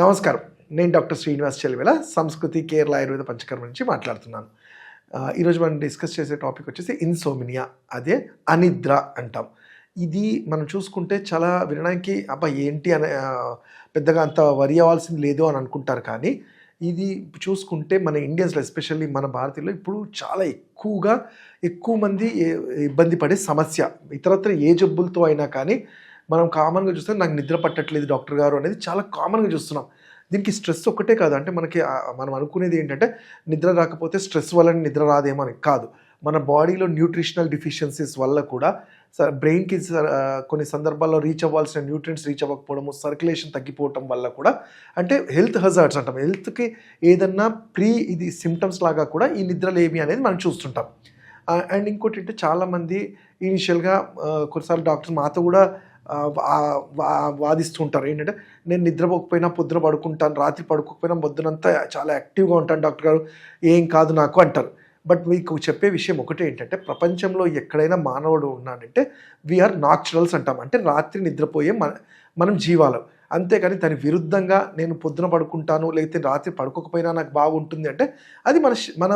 నమస్కారం. నేను డాక్టర్ శ్రీనివాస్ చెలివేల, సంస్కృతి కేరళ ఆయుర్వేద పంచకర్మ నుంచి మాట్లాడుతున్నాను. ఈరోజు మనం డిస్కస్ చేసే టాపిక్ వచ్చేసి ఇన్సోమినియా, అదే అనిద్ర అంటాం. ఇది మనం చూసుకుంటే చాలా వినడానికి అబ్బా ఏంటి అని పెద్దగా అంత వరి అవ్వాల్సింది లేదు అని అనుకుంటారు. కానీ ఇది చూసుకుంటే మన ఇండియన్స్లో, ఎస్పెషల్లీ మన భారతీయుల్లో ఇప్పుడు చాలా ఎక్కువ మంది ఇబ్బంది పడే సమస్య. ఇతరత్ర ఏ జబ్బులతో అయినా కానీ మనం కామన్గా చూస్తే నాకు నిద్ర పట్టట్లేదు డాక్టర్ గారు అనేది చాలా కామన్గా చూస్తున్నాం. దీనికి స్ట్రెస్ ఒక్కటే కాదు. అంటే మనం అనుకునేది ఏంటంటే నిద్ర రాకపోతే స్ట్రెస్ వల్ల నిద్ర రాదేమో అని కాదు. మన బాడీలో న్యూట్రిషనల్ డిఫిషియన్సీస్ వల్ల కూడా బ్రెయిన్కి కొన్ని సందర్భాల్లో రీచ్ అవ్వాల్సిన న్యూట్రియంట్స్ రీచ్ అవ్వకపోవడము, సర్క్యులేషన్ తగ్గిపోవటం వల్ల కూడా, అంటే హెల్త్ హజార్డ్స్ అంటాం. హెల్త్కి ఏదన్నా ఇది సిమ్టమ్స్ లాగా కూడా ఈ నిద్రలేమి అనేది మనం చూస్తుంటాం. అండ్ ఇంకోటి అంటే చాలామంది ఇనిషియల్గా కొన్నిసార్లు డాక్టర్ మాతో కూడా వాదిస్తూ ఉంటారు. ఏంటంటే నేను నిద్రపోకపోయినా పొద్దున పడుకుంటాను, రాత్రి పడుకోకపోయినా పొద్దునంతా చాలా యాక్టివ్గా ఉంటాను డాక్టర్ గారు, ఏం కాదు నాకు అంటారు. బట్ మీకు చెప్పే విషయం ఒకటే ఏంటంటే, ప్రపంచంలో ఎక్కడైనా మానవుడు ఉన్నాడంటే వీఆర్ నాక్చురల్స్ అంటాం. అంటే రాత్రి నిద్రపోయే మనం జీవాలు. అంతేకాని దాని విరుద్ధంగా నేను పొద్దున పడుకుంటాను లేకపోతే రాత్రి పడుకోకపోయినా నాకు బాగుంటుంది అంటే అది మన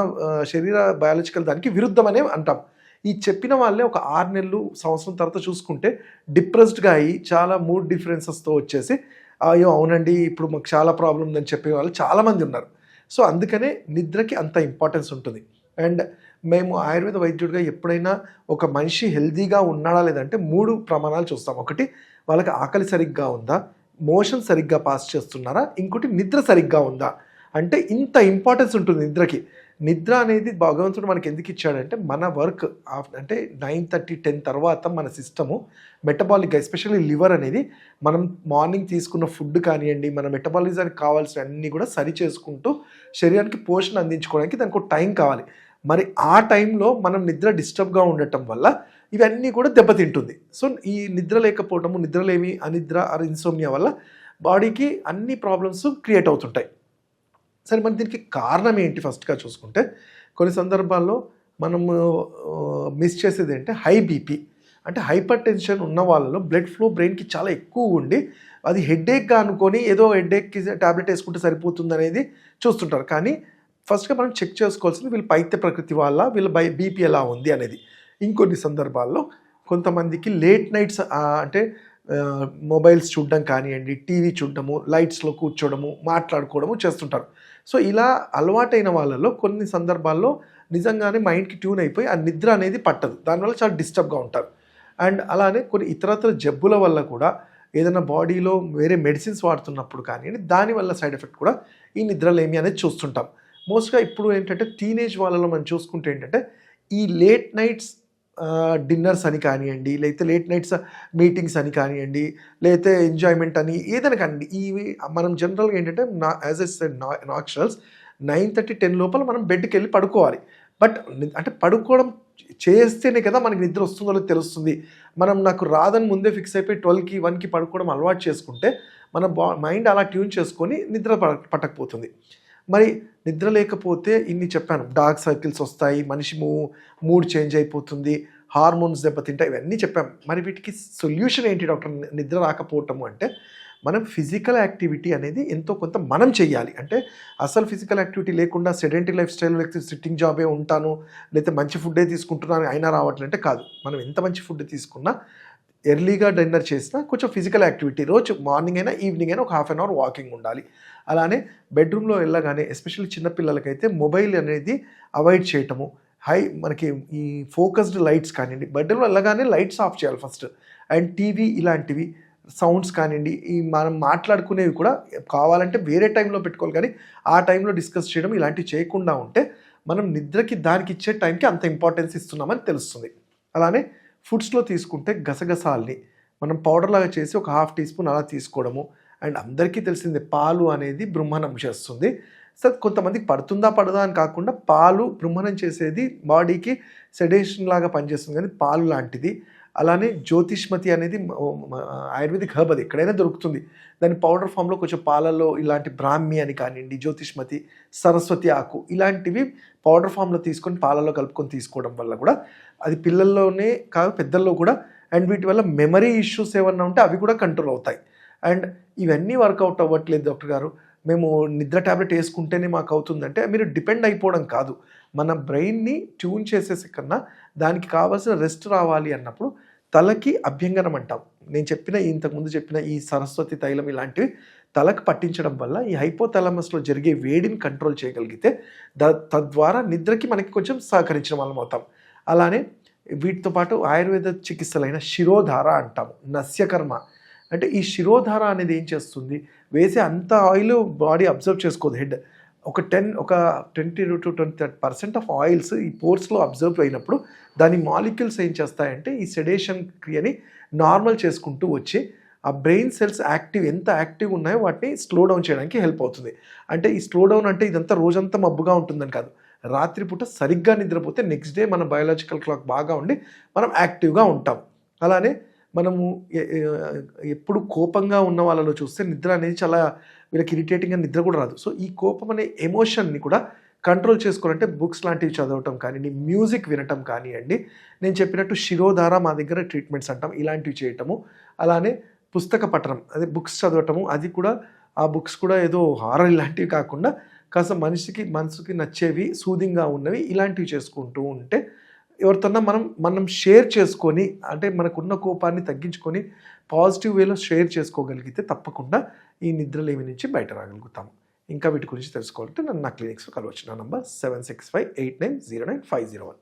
శరీర బయాలజికల్ దానికి విరుద్ధమనే అంటాం. ఈ చెప్పిన వాళ్ళే ఒక 6 నెలలు సంవత్సరం తర్వాత చూసుకుంటే డిప్రెస్డ్గా అయ్యి చాలా మూడ్ డిఫరెన్సెస్తో వచ్చేసి అయ్యో అవునండి ఇప్పుడు మాకు చాలా ప్రాబ్లం ఉందని చెప్పే వాళ్ళు చాలామంది ఉన్నారు. సో అందుకనే నిద్రకి అంత ఇంపార్టెన్స్ ఉంటుంది. అండ్ మేము ఆయుర్వేద వైద్యుడిగా ఎప్పుడైనా ఒక మనిషి హెల్తీగా ఉన్నాడా లేదంటే 3 ప్రమాణాలు చూస్తాం. ఒకటి, వాళ్ళకి ఆకలి సరిగ్గా ఉందా, మోషన్ సరిగ్గా పాస్ చేస్తున్నారా, ఇంకోటి నిద్ర సరిగ్గా ఉందా. అంటే ఇంత ఇంపార్టెన్స్ ఉంటుంది నిద్రకి. నిద్ర అనేది భగవంతుడు మనకి ఎందుకు ఇచ్చాడంటే, మన వర్క్ అంటే 9:30, 10 తర్వాత మన సిస్టము మెటబాలిక్గా, ఎస్పెషల్లీ లివర్ అనేది మనం మార్నింగ్ తీసుకున్న ఫుడ్ కానివ్వండి, మన మెటబాలిజానికి కావాల్సిన అన్నీ కూడా సరి చేసుకుంటూ శరీరానికి పోషణ అందించుకోవడానికి దానికి ఒక టైం కావాలి. మరి ఆ టైంలో మనం నిద్ర డిస్టర్బ్గా ఉండటం వల్ల ఇవన్నీ కూడా దెబ్బతింటుంది. సో ఈ నిద్ర లేకపోవడము, నిద్రలేమి, అనిద్ర ఆర్ ఇన్సోమ్నియా వల్ల బాడీకి అన్ని ప్రాబ్లమ్స్ క్రియేట్ అవుతుంటాయి. సరే, మరి దీనికి కారణం ఏంటి? ఫస్ట్గా చూసుకుంటే కొన్ని సందర్భాల్లో మనము మిస్ చేసేది ఏంటంటే హై బీపీ. అంటే హైపర్ టెన్షన్ ఉన్న వాళ్ళలో బ్లడ్ ఫ్లో బ్రెయిన్కి చాలా ఎక్కువ ఉండి అది హెడ్ఏక్గా అనుకొని ఏదో హెడ్ఏక్కి ట్యాబ్లెట్ వేసుకుంటే సరిపోతుంది అనేది చూస్తుంటారు. కానీ ఫస్ట్గా మనం చెక్ చేసుకోవాల్సింది వీళ్ళ పైత్య ప్రకృతి వల్ల వీళ్ళ బీపీ ఎలా ఉంది అనేది. ఇంకొన్ని సందర్భాల్లో కొంతమందికి లేట్ నైట్స్ అంటే మొబైల్స్ చూడడం కానివ్వండి, టీవీ చూడడము, లైట్స్లో కూర్చోవడము, మాట్లాడుకోవడము చేస్తుంటారు. సో ఇలా అలవాటైన వాళ్ళలో కొన్ని సందర్భాల్లో నిజంగానే మైండ్కి ట్యూన్ అయిపోయి ఆ నిద్ర అనేది పట్టదు. దానివల్ల చాలా డిస్టర్బ్గా ఉంటారు. అండ్ అలానే కొన్ని ఇతరత్ర జబ్బుల వల్ల కూడా ఏదైనా బాడీలో వేరే మెడిసిన్స్ వాడుతున్నప్పుడు కానివ్వండి, దానివల్ల సైడ్ ఎఫెక్ట్ కూడా ఈ నిద్రలేమి అనేది చూస్తుంటాం. మోస్ట్గా ఇప్పుడు ఏంటంటే టీనేజ్ వాళ్ళలో మనం చూసుకుంటే ఏంటంటే ఈ లేట్ నైట్స్ డిన్నర్స్ అని కానివ్వండి, లేకపోతే లేట్ నైట్స్ మీటింగ్స్ అని కానివ్వండి, లేకపోతే ఎంజాయ్మెంట్ అని ఏదైనా కానివ్వండి, ఇవి మనం జనరల్గా ఏంటంటే యాజ్ ఎ సెడ్ నాచురల్స్ 9:30, 10 లోపల మనం బెడ్కి వెళ్ళి పడుకోవాలి. బట్ అంటే పడుకోవడం చేస్తేనే కదా మనకి నిద్ర వస్తుందో లేదో తెలుస్తుంది. నాకు రాదని ముందే ఫిక్స్ అయిపోయి 12కి 1కి పడుకోవడం అలవాటు చేసుకుంటే మన మైండ్ అలా ట్యూన్ చేసుకొని నిద్ర పట్టకపోతుంది. మరి నిద్ర లేకపోతే ఇన్ని చెప్పాను, డార్క్ సర్కిల్స్ వస్తాయి, మనిషి మూడ్ చేంజ్ అయిపోతుంది, హార్మోన్స్ దెబ్బతింటాయి, ఇవన్నీ చెప్పాం. మరి వీటికి సొల్యూషన్ ఏంటి డాక్టర్? నిద్ర రాకపోవటము అంటే మనం ఫిజికల్ యాక్టివిటీ అనేది ఎంతో కొంత మనం చెయ్యాలి. అంటే అసలు ఫిజికల్ యాక్టివిటీ లేకుండా సెడెంటరీ లైఫ్ స్టైల్, లేకపోతే సిట్టింగ్ జాబే ఉంటాను, లేకపోతే మంచి ఫుడ్డే తీసుకుంటున్నాను అయినా రావట్లంటే కాదు. మనం ఎంత మంచి ఫుడ్ తీసుకున్నా, ఎర్లీగా డిన్నర్ చేసినా కొంచెం ఫిజికల్ యాక్టివిటీ రోజు మార్నింగ్ అయినా ఈవినింగ్ అయినా ఒక 1/2 అవర్ వాకింగ్ ఉండాలి. అలానే బెడ్రూమ్లో వెళ్ళగానే ఎస్పెషల్లీ చిన్నపిల్లలకైతే మొబైల్ అనేది అవాయిడ్ చేయటము, మనకి ఈ ఫోకస్డ్ లైట్స్ కానివ్వండి, బెడ్రూమ్లో వెళ్ళగానే లైట్స్ ఆఫ్ చేయాలి ఫస్ట్. అండ్ టీవీ ఇలాంటివి సౌండ్స్ కానివ్వండి, ఈ మనం మాట్లాడుకునేవి కూడా కావాలంటే వేరే టైంలో పెట్టుకోవాలి, కానీ ఆ టైంలో డిస్కస్ చేయడం ఇలాంటివి చేయకుండా ఉంటే మనం నిద్రకి దానికి ఇచ్చే టైంకి అంత ఇంపార్టెన్స్ ఇస్తున్నామని తెలుస్తుంది. అలానే ఫుడ్స్లో తీసుకుంటే గసగసాల్ని మనం పౌడర్ లాగా చేసి ఒక 1/2 టీ స్పూన్ అలా తీసుకోవడము. అండ్ అందరికీ తెలిసిందే పాలు అనేది బృంమణం చేస్తుంది. సో కొంతమందికి పడుతుందా పడదా అని కాకుండా పాలు బృంమణం చేసేది బాడీకి సెడేషన్ లాగా పనిచేస్తుంది, కానీ పాలు లాంటిది. అలానే జ్యోతిష్మతి అనేది ఆయుర్వేదిక్ హర్బ్, అది ఎక్కడైనా దొరుకుతుంది. దాని పౌడర్ ఫామ్లో కొంచెం పాలల్లో ఇలాంటి బ్రాహ్మి అని కానివ్వండి, జ్యోతిష్మతి, సరస్వతి ఆకు ఇలాంటివి పౌడర్ ఫామ్లో తీసుకొని పాలల్లో కలుపుకొని తీసుకోవడం వల్ల కూడా అది పిల్లల్లోనే కాదు పెద్దల్లో కూడా, అండ్ వీటి వల్ల మెమరీ ఇష్యూస్ ఏమన్నా ఉంటే అవి కూడా కంట్రోల్ అవుతాయి. అండ్ ఇవన్నీ వర్కౌట్ అవ్వట్లేదు డాక్టర్ గారు. మేము నిద్ర టాబ్లెట్ యేసుకుంటేనే మాకవుతుందంటే, మీరు డిపెండ్ అయిపోవడం కాదు. మన బ్రెయిన్‌ని ట్యూన్ చేసేసే కన్నా, దానికి కావాల్సిన రెస్ట్ రావాలి అన్నప్పుడు, తలకి అభ్యంగనం అంటాం. నేను చెప్పిన ఇంతకుముందు చెప్పిన ఈ సరస్వతి తైలం ఇలాంటివి తలకు పట్టించడం వల్ల, ఈ హైపోథాలమస్‌లో జరిగే వేడిని కంట్రోల్ చేయగలిగితే, తద్వారా నిద్రకి మనకి కొంచెం సహకరించిన వాళ్ళం అవుతాం. అలానే వీటితో పాటు ఆయుర్వేద చికిత్సలైన శిరోధార అంటాము. నస్యకర్మ అంటే ఈ శిరోధార అనేది ఏం చేస్తుంది? వేసే అంత ఆయిల్ బాడీ అబ్జర్వ్ చేసుకోదు హెడ్. ఒక 20-30% ఆఫ్ ఆయిల్స్ ఈ పోర్స్‌లో అబ్జర్వ్ అయినప్పుడు దాని మాలిక్యూల్స్ ఏం చేస్తాయంటే ఈ సెడేషన్ క్రియని నార్మల్ చేసుకుంటూ వచ్చి ఆ బ్రెయిన్ సెల్స్ ఎంత యాక్టివ్ ఉన్నాయో వాటిని స్లో డౌన్ చేయడానికి హెల్ప్ అవుతుంది. అంటే ఈ స్లో డౌన్ అంటే ఇదంతా రోజంతా మబ్బుగా ఉంటుందని కాదు. రాత్రిపూట సరిగ్గా నిద్రపోతే నెక్స్ట్ డే మన బయోలాజికల్ క్లాక్ బాగా ఉండి మనం యాక్టివ్‌గా ఉంటాం. అలానే మనము ఎప్పుడు కోపంగా ఉన్న వాళ్ళలో చూస్తే నిద్ర అనేది చాలా వీళ్ళకి ఇరిటేటింగ్‌గా నిద్ర కూడా రాదు. సో, ఈ కోపం అనే ఎమోషన్‌ని కూడా కంట్రోల్ చేసుకోవాలంటే బుక్స్ లాంటివి చదవటం కానియండి, మ్యూజిక్ వినటం కానియండి, నేను చెప్పినట్టు శిరోధార మా దగ్గర ట్రీట్మెంట్స్ అంటాం. ఇలాంటివి చేయటము. అలానే పుస్తక పఠనం అదే బుక్స్ చదవటము. అది కూడా ఆ బుక్స్ కూడా ఏదో హారర్ ఇలాంటివి కాకుండా కాస్త మనసుకి నచ్చేవి, సూదింగ్‌గా ఉన్నవి ఇలాంటివి చేసుకుంటూ ఉంటే ఎవరితోన్నా మనం షేర్ చేసుకొని అంటే మనకున్న కోపాన్ని తగ్గించుకొని పాజిటివ్ వేలో షేర్ చేసుకోగలిగితే తప్పకుండా ఈ నిద్రలేమి నుంచి బయట రాగలుగుతాము. ఇంకా వీటి గురించి తెలుసుకోవాలంటే నన్ను నా క్లినిక్స్‌లో కలవచ్చు. నా నంబర్ 7658909501.